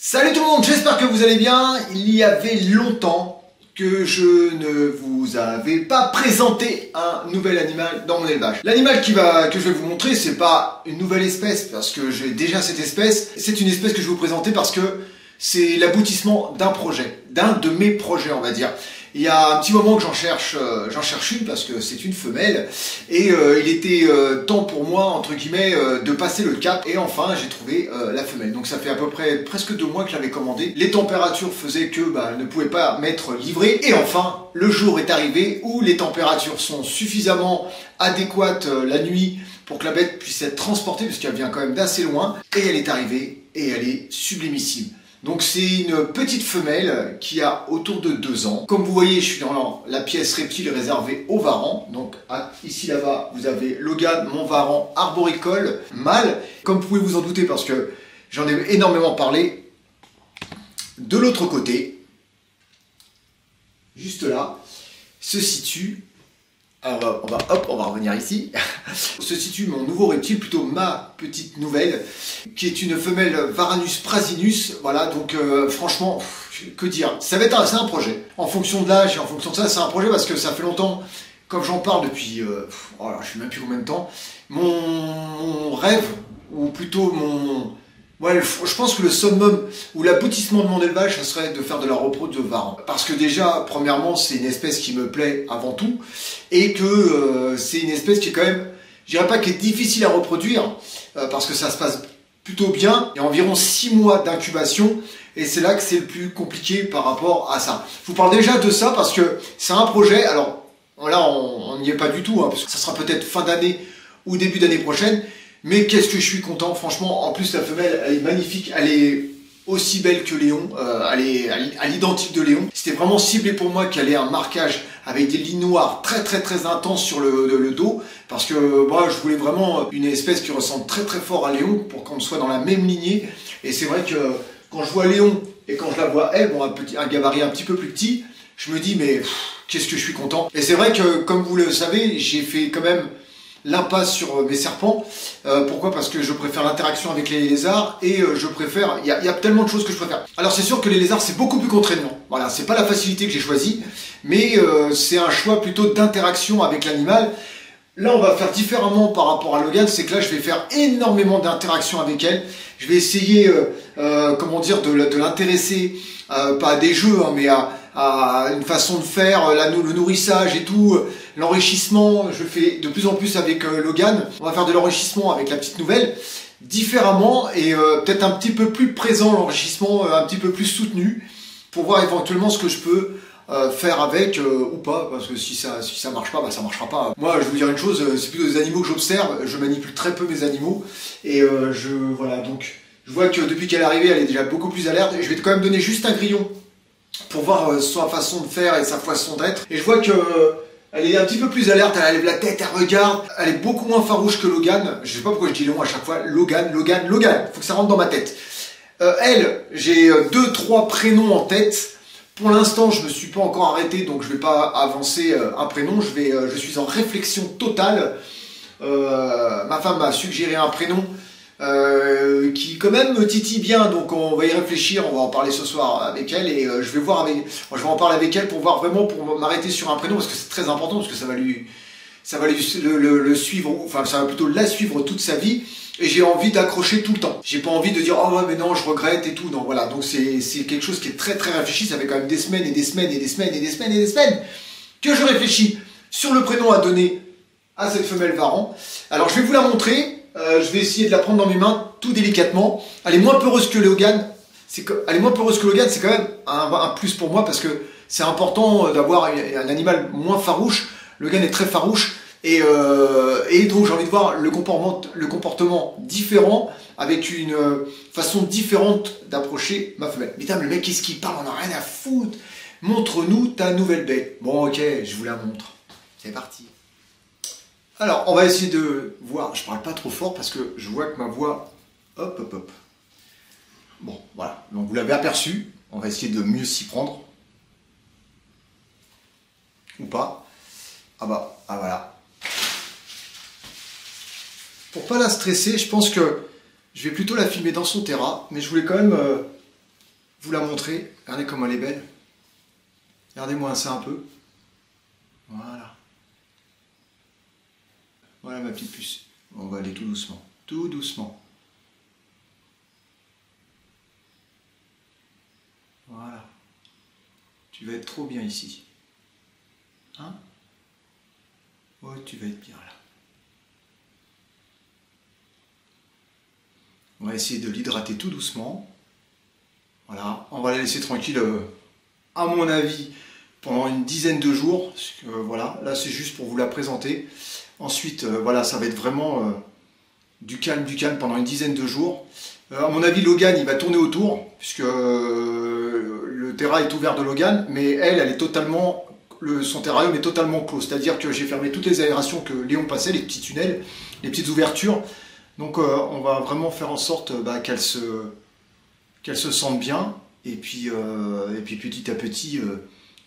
Salut tout le monde, j'espère que vous allez bien. Il y avait longtemps que je ne vous avais pas présenté un nouvel animal dans mon élevage. L'animal que je vais vous montrer, c'est pas une nouvelle espèce parce que j'ai déjà cette espèce. C'est une espèce que je vais vous présenter parce que c'est l'aboutissement d'un projet, d'un de mes projets on va dire. Il y a un petit moment que j'en cherche une parce que c'est une femelle et il était temps pour moi entre guillemets de passer le cap et enfin j'ai trouvé la femelle. Donc ça fait à peu près presque 2 mois que je l'avais commandée. Les températures faisaient que elle ne pouvait pas m'être livrée et enfin le jour est arrivé où les températures sont suffisamment adéquates la nuit pour que la bête puisse être transportée puisqu'elle vient quand même d'assez loin et elle est arrivée et elle est sublimissime. Donc c'est une petite femelle qui a autour de 2 ans. Comme vous voyez, je suis dans la pièce reptile réservée aux varans. Donc ici là-bas, vous avez Logan, mon varan arboricole mâle. Comme vous pouvez vous en douter parce que j'en ai énormément parlé. De l'autre côté, juste là, se situe... Alors on va revenir ici. Se situe mon nouveau reptile, plutôt ma petite nouvelle, qui est une femelle Varanus prasinus. Voilà, donc franchement, que dire, c'est un projet. En fonction de l'âge et en fonction de ça, c'est un projet parce que ça fait longtemps, comme j'en parle depuis, je ne sais même plus combien de temps, mon rêve, ou plutôt je pense que le summum ou l'aboutissement de mon élevage, ça serait de faire de la repro de varan. Parce que déjà, premièrement, c'est une espèce qui me plaît avant tout, et que c'est une espèce qui est quand même, je dirais pas qu'elle est difficile à reproduire, parce que ça se passe plutôt bien. Il y a environ 6 mois d'incubation, et c'est là que c'est le plus compliqué par rapport à ça. Je vous parle déjà de ça parce que c'est un projet, alors là on n'y est pas du tout, parce que ça sera peut-être fin d'année ou début d'année prochaine. Mais qu'est-ce que je suis content, franchement. En plus, la femelle, elle est magnifique. Elle est aussi belle que Léon. Elle est à l'identique de Léon. C'était vraiment ciblé pour moi qu'elle ait un marquage avec des lignes noires très intenses sur le dos. Parce que moi, je voulais vraiment une espèce qui ressemble très fort à Léon pour qu'on soit dans la même lignée. Et c'est vrai que quand je vois Léon et quand je la vois elle, bon, un gabarit un petit peu plus petit, je me dis mais qu'est-ce que je suis content. Et c'est vrai que, comme vous le savez, j'ai fait quand même l'impasse sur mes serpents. Pourquoi? Parce que je préfère l'interaction avec les lézards et je préfère... Il y a tellement de choses que je préfère. Alors c'est sûr que les lézards c'est beaucoup plus contraignant. Voilà, c'est pas la facilité que j'ai choisie, mais c'est un choix plutôt d'interaction avec l'animal. Là on va faire différemment par rapport à Logan, c'est que là je vais faire énormément d'interaction avec elle. Je vais essayer, comment dire, de l'intéresser, pas à des jeux, mais à une façon de faire, le nourrissage et tout, l'enrichissement. Je fais de plus en plus avec Logan. On va faire de l'enrichissement avec la petite nouvelle, différemment et peut-être un petit peu plus présent, l'enrichissement un petit peu plus soutenu, pour voir éventuellement ce que je peux faire avec ou pas, parce que si ça marche pas, ça marchera pas. Moi je vais vous dire une chose, c'est plutôt des animaux que j'observe, je manipule très peu mes animaux et voilà, donc je vois que depuis qu'elle est arrivée, elle est déjà beaucoup plus alerte et je vais quand même donner juste un grillon pour voir sa façon de faire et sa façon d'être. Et je vois que elle est un petit peu plus alerte, elle lève la tête, elle regarde, elle est beaucoup moins farouche que Logan. Je sais pas pourquoi je dis Léon à chaque fois, Logan, faut que ça rentre dans ma tête. Elle, j'ai 2-3 prénoms en tête. Pour l'instant, je me suis pas encore arrêté, donc je vais pas avancer un prénom, je suis en réflexion totale. Ma femme m'a suggéré un prénom qui quand même me titille bien, donc on va y réfléchir, on va en parler ce soir avec elle et je vais en parler avec elle pour voir vraiment, pour m'arrêter sur un prénom parce que c'est très important, parce que ça va le suivre, enfin ça va plutôt la suivre toute sa vie et j'ai envie d'accrocher tout le temps. J'ai pas envie de dire oh ouais mais non je regrette et tout, non voilà, donc c'est quelque chose qui est très réfléchi, ça fait quand même des semaines et des semaines et des semaines et des semaines et des semaines que je réfléchis sur le prénom à donner à cette femelle varan. Alors je vais vous la montrer. Je vais essayer de la prendre dans mes mains tout délicatement. Elle est moins peureuse que Logan. C'est quand même un plus pour moi parce que c'est important d'avoir un animal moins farouche. Logan est très farouche et donc j'ai envie de voir le comportement différent avec une façon différente d'approcher ma femelle. Putain, le mec, qu'est-ce qu'il parle? On n'a rien à foutre. Montre-nous ta nouvelle bête. Bon, ok, je vous la montre. C'est parti. Alors, on va essayer de voir, je parle pas trop fort parce que je vois que ma voix, hop. Bon, voilà, donc vous l'avez aperçu, on va essayer de mieux s'y prendre. Ou pas. Voilà. Pour pas la stresser, je pense que je vais plutôt la filmer dans son terrain, mais je voulais quand même vous la montrer. Regardez comme elle est belle. Regardez-moi ça un peu. Voilà. Voilà ma petite puce. On va aller tout doucement. Tout doucement. Voilà. Tu vas être trop bien ici. Hein? Ouais, tu vas être bien là. On va essayer de l'hydrater tout doucement. Voilà. On va la laisser tranquille, à mon avis, pendant une dizaine de jours. Voilà. Là, c'est juste pour vous la présenter. Ensuite, voilà, ça va être vraiment du calme pendant une dizaine de jours. À mon avis, Logan, il va tourner autour, puisque le terrain est ouvert de Logan, mais elle est totalement, son terrarium est totalement clos. C'est-à-dire que j'ai fermé toutes les aérations que Léon passait, les petits tunnels, les petites ouvertures. Donc on va vraiment faire en sorte qu'elle se sente bien. Et puis petit à petit,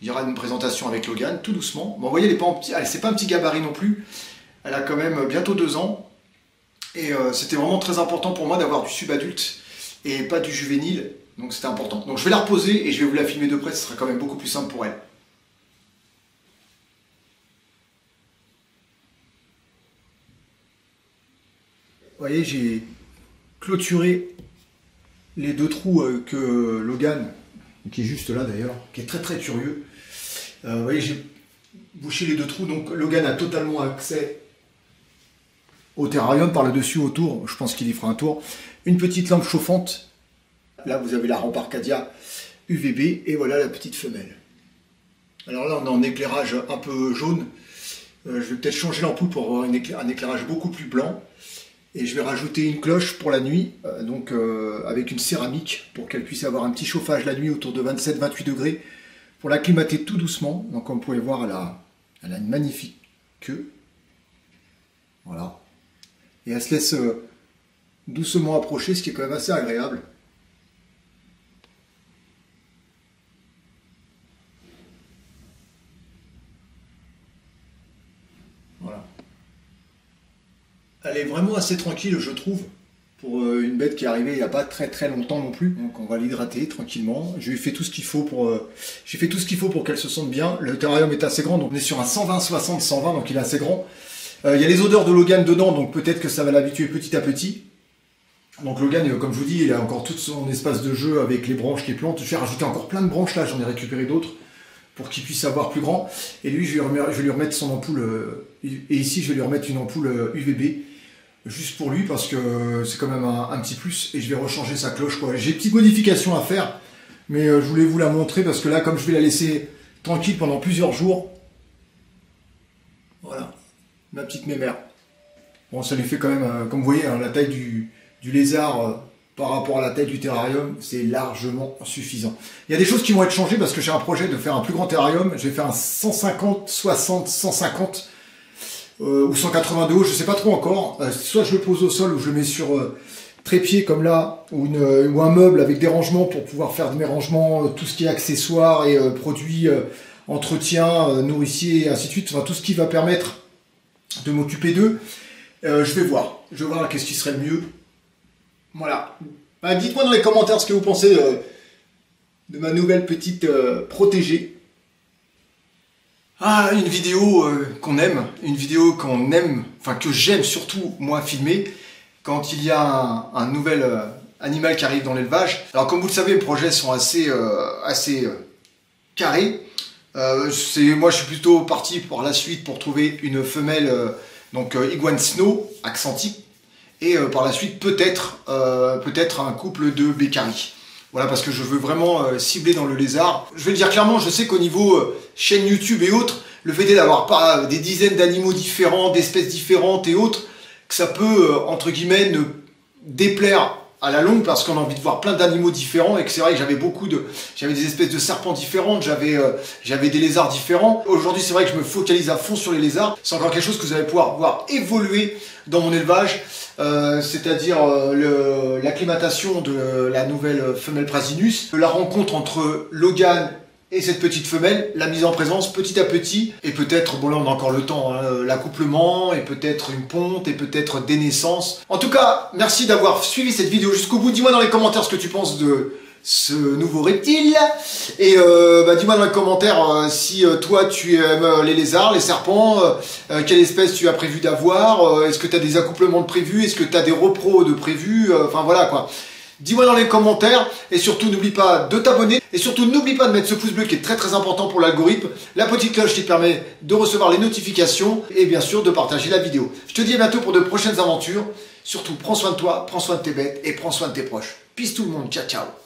il y aura une présentation avec Logan, tout doucement. Bon, vous voyez, c'est pas un petit gabarit non plus. Elle a quand même bientôt 2 ans. Et c'était vraiment très important pour moi d'avoir du subadulte et pas du juvénile. Donc c'était important. Donc je vais la reposer et je vais vous la filmer de près, ce sera quand même beaucoup plus simple pour elle. Vous voyez, j'ai clôturé les 2 trous que Logan, qui est juste là d'ailleurs, qui est très très curieux. Vous voyez, j'ai bouché les 2 trous, donc Logan a totalement accès au terrarium par le dessus, autour. Je pense qu'il y fera un tour. Une petite lampe chauffante. Là, vous avez la rampe Arcadia UVB et voilà la petite femelle. Alors là, on est en éclairage un peu jaune. Je vais peut-être changer l'ampoule pour avoir un éclairage beaucoup plus blanc. Et je vais rajouter une cloche pour la nuit, avec une céramique, pour qu'elle puisse avoir un petit chauffage la nuit autour de 27-28 degrés, pour l'acclimater tout doucement. Donc comme vous pouvez voir, elle a une magnifique queue. Voilà. Et elle se laisse doucement approcher, ce qui est quand même assez agréable. Voilà. Elle est vraiment assez tranquille, je trouve, pour une bête qui est arrivée il n'y a pas très très longtemps non plus. Donc on va l'hydrater tranquillement. Je lui ai fait tout ce qu'il faut pour qu'elle se sente bien. Le terrarium est assez grand, donc on est sur un 120-60-120, donc il est assez grand. Il y a les odeurs de Logan dedans, donc peut-être que ça va l'habituer petit à petit. Donc Logan, comme je vous dis, il a encore tout son espace de jeu avec les branches, les plantes. Je vais rajouter encore plein de branches là, j'en ai récupéré d'autres pour qu'il puisse avoir plus grand. Et lui, je vais lui remettre son ampoule, et ici je vais lui remettre une ampoule UVB, juste pour lui, parce que c'est quand même un petit plus, et je vais rechanger sa cloche, quoi. J'ai des petites modifications à faire, mais je voulais vous la montrer, parce que là, comme je vais la laisser tranquille pendant plusieurs jours, voilà, ma petite mémère. Bon, ça lui fait quand même, comme vous voyez, hein, la taille du lézard par rapport à la taille du terrarium, c'est largement suffisant. Il y a des choses qui vont être changées parce que j'ai un projet de faire un plus grand terrarium. Je vais faire un 150, 60, 150 ou 180 de haut, je ne sais pas trop encore. Soit je le pose au sol ou je le mets sur trépied comme là, ou un meuble avec des rangements pour pouvoir faire de mes rangements, tout ce qui est accessoires et produits, entretien, nourriciers et ainsi de suite. Enfin, tout ce qui va permettre de m'occuper d'eux. Je vais voir qu'est-ce qui serait le mieux. Voilà. Bah, dites-moi dans les commentaires ce que vous pensez de ma nouvelle petite protégée. Ah, une vidéo qu'on aime, enfin que j'aime surtout moi filmer, quand il y a un nouvel animal qui arrive dans l'élevage. Alors comme vous le savez, les projets sont assez carrés. Moi je suis plutôt parti pour la suite pour trouver une femelle, Iguane Snow, accentique. Et par la suite, peut-être un couple de bécaris. Voilà, parce que je veux vraiment cibler dans le lézard. Je vais le dire clairement, je sais qu'au niveau chaîne YouTube et autres, le fait d'avoir pas des dizaines d'animaux différents, d'espèces différentes et autres, que ça peut, entre guillemets, ne déplaire à la longue, parce qu'on a envie de voir plein d'animaux différents, et que c'est vrai que j'avais des espèces de serpents différentes, j'avais des lézards différents. Aujourd'hui, c'est vrai que je me focalise à fond sur les lézards. C'est encore quelque chose que vous allez pouvoir voir évoluer dans mon élevage, c'est-à-dire l'acclimatation de la nouvelle femelle Prasinus, la rencontre entre Logan et cette petite femelle, la mise en présence petit à petit, et peut-être, bon là on a encore le temps, hein, l'accouplement, et peut-être une ponte, et peut-être des naissances. En tout cas, merci d'avoir suivi cette vidéo jusqu'au bout. Dis-moi dans les commentaires ce que tu penses de ce nouveau reptile. Et dis-moi dans les commentaires si toi tu aimes les lézards, les serpents, quelle espèce tu as prévu d'avoir, est-ce que tu as des accouplements de prévus, est-ce que tu as des repros de prévus, enfin voilà quoi. Dis-moi dans les commentaires et surtout n'oublie pas de t'abonner et surtout n'oublie pas de mettre ce pouce bleu qui est très très important pour l'algorithme, la petite cloche qui te permet de recevoir les notifications et bien sûr de partager la vidéo. Je te dis à bientôt pour de prochaines aventures. Surtout prends soin de toi, prends soin de tes bêtes et prends soin de tes proches. Peace tout le monde, ciao ciao.